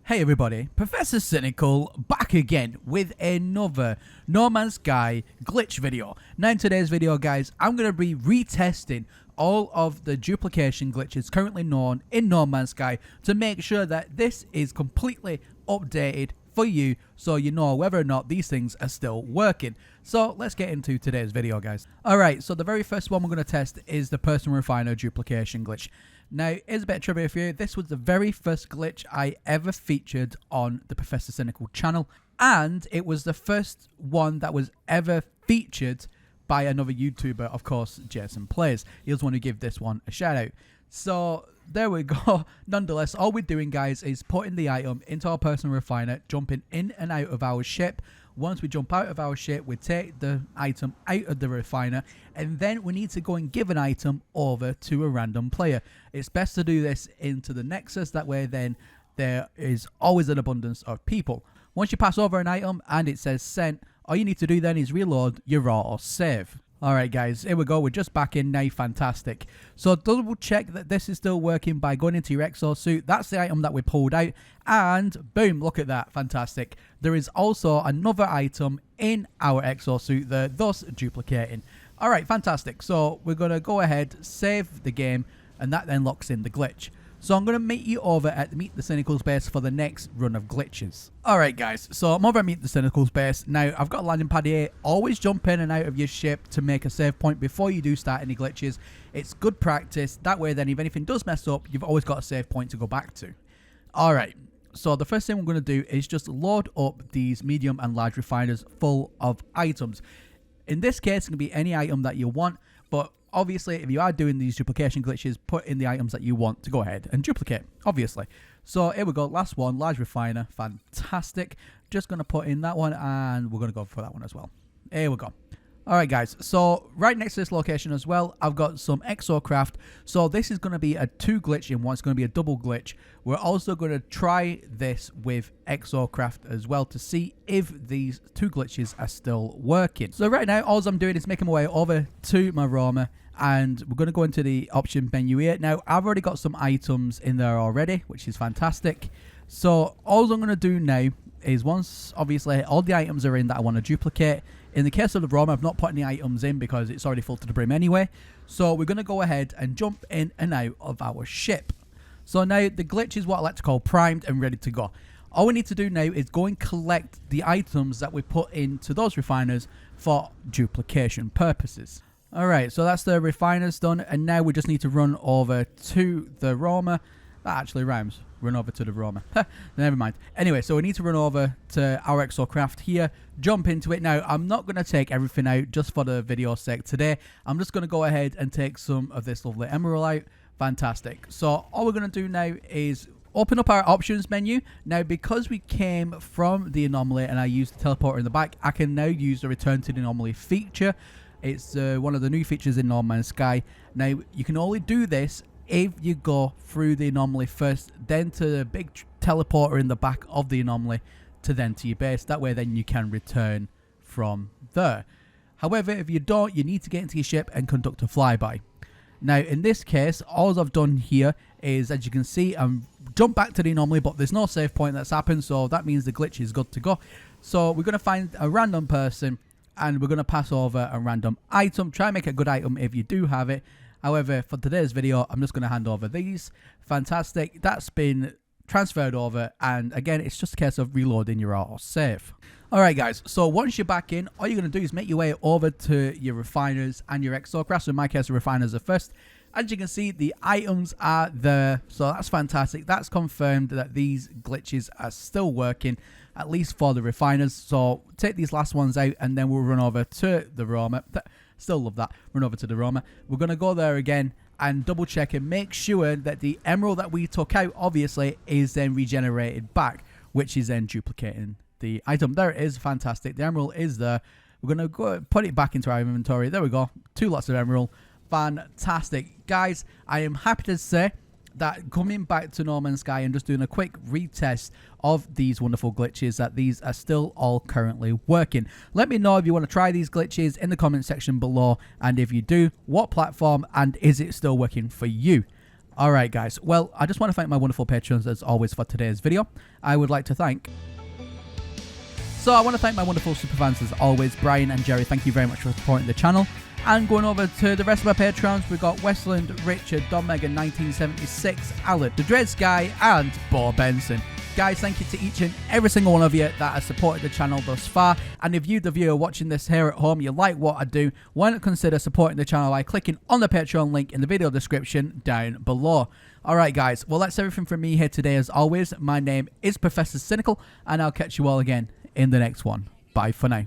Hey everybody, Professor Cynical back again with another No Man's Sky glitch video. Now in today's video guys, I'm going to be retesting all of the duplication glitches currently known in No Man's Sky to make sure that this is completely updated for you so you know whether or not these things are still working. So let's get into today's video guys. Alright, so the very first one we're going to test is the Patron Refiner duplication glitch. Now, here's a bit of trivia for you. This was the very first glitch I ever featured on the Professor Cynical channel, and it was the first one that was ever featured by another YouTuber, of course, Jason Plays. He was one who gave this one a shout out. So there we go. Nonetheless, all we're doing, guys, is putting the item into our Patron Refiner, jumping in and out of our ship. Once we jump out of our ship, we take the item out of the refiner, and then we need to go and give an item over to a random player. It's best to do this into the Nexus, that way then there is always an abundance of people. Once you pass over an item and it says sent, all you need to do then is reload your raw or save. Alright guys, here we go, we're just back in now, fantastic. So double check that this is still working by going into your exosuit. That's the item that we pulled out, and boom, look at that, fantastic. There is also another item in our exosuit there, thus duplicating. Alright, fantastic, so we're going to go ahead, save the game, and that then locks in the glitch. So I'm going to meet you over at Meet the Cynical's base for the next run of glitches. Alright guys, so I'm over at Meet the Cynical's base. Now, I've got a landing pad here. Always jump in and out of your ship to make a save point before you do start any glitches. It's good practice. That way then, if anything does mess up, you've always got a save point to go back to. Alright, so the first thing we're going to do is just load up these medium and large refiners full of items. In this case, it can be any item that you want, but obviously, if you are doing these duplication glitches, put in the items that you want to go ahead and duplicate, obviously. So here we go, last one, large refiner, fantastic. Just going to put in that one, and we're going to go for that one as well. Here we go. Alright guys, so right next to this location as well, I've got some exocraft. So this is going to be a 2 glitch in one, it's going to be a double glitch. We're also going to try this with exocraft as well to see if these 2 glitches are still working. So right now, all I'm doing is making my way over to my Roma, and we're going to go into the option menu here. Now, I've already got some items in there already, which is fantastic. So all I'm going to do now is, once obviously all the items are in that I want to duplicate, in the case of the Roma, I've not put any items in because it's already full to the brim anyway. So we're going to go ahead and jump in and out of our ship. So now the glitch is what I like to call primed and ready to go. All we need to do now is go and collect the items that we put into those refiners for duplication purposes. Alright, so that's the refiners done, and now we just need to run over to the Roma. That actually rhymes. Run over to the Roma. Never mind. Anyway, so we need to run over to our exocraft here, jump into it. Now, I'm not going to take everything out just for the video sake today. I'm just going to go ahead and take some of this lovely emerald out. Fantastic. So all we're going to do now is open up our options menu. Now, because we came from the anomaly and I used the teleporter in the back, I can now use the return to the anomaly feature. It's one of the new features in No Man's Sky. Now, you can only do this if you go through the anomaly first, then to the big teleporter in the back of the anomaly, to then to your base. That way then you can return from there. However, if you don't, you need to get into your ship and conduct a flyby. Now in this case, all I've done here is, as you can see, jump back to the anomaly, but there's no save point that's happened, so that means the glitch is good to go. So we're going to find a random person, and we're going to pass over a random item. Try and make a good item if you do have it. However, for today's video, I'm just going to hand over these. Fantastic. That's been transferred over. And again, it's just a case of reloading your auto save. Alright guys, so once you're back in, all you're going to do is make your way over to your refiners and your exocraft. So in my case, the refiners are first. As you can see, the items are there. So that's fantastic. That's confirmed that these glitches are still working, at least for the refiners. So take these last ones out, and then we'll run over to the Roma. Still love that. Run over to the Roma. We're going to go there again and double check and make sure that the emerald that we took out, obviously, is then regenerated back, which is then duplicating the item. There it is. Fantastic. The emerald is there. We're going to go put it back into our inventory. There we go. 2 lots of emerald. Fantastic. Guys, I am happy to say that coming back to No Man's Sky and just doing a quick retest of these wonderful glitches, that these are still all currently working. Let me know if you want to try these glitches in the comment section below, and if you do, what platform, and is it still working for you? Alright guys, well, I just want to thank my wonderful patrons as always for today's video. I would like to thank... So I want to thank my wonderful superfans as always, Brian and Jerry, thank you very much for supporting the channel. And going over to the rest of my patrons, we've got Westland, Richard, Don Megan 1976, Alan, The Dreads Guy, and Bo Benson. Guys, thank you to each and every single one of you that has supported the channel thus far. And if you, the viewer watching this here at home, you like what I do, why not consider supporting the channel by clicking on the Patreon link in the video description down below. Alright guys, well that's everything from me here today as always. My name is Professor Cynical, and I'll catch you all again in the next one. Bye for now.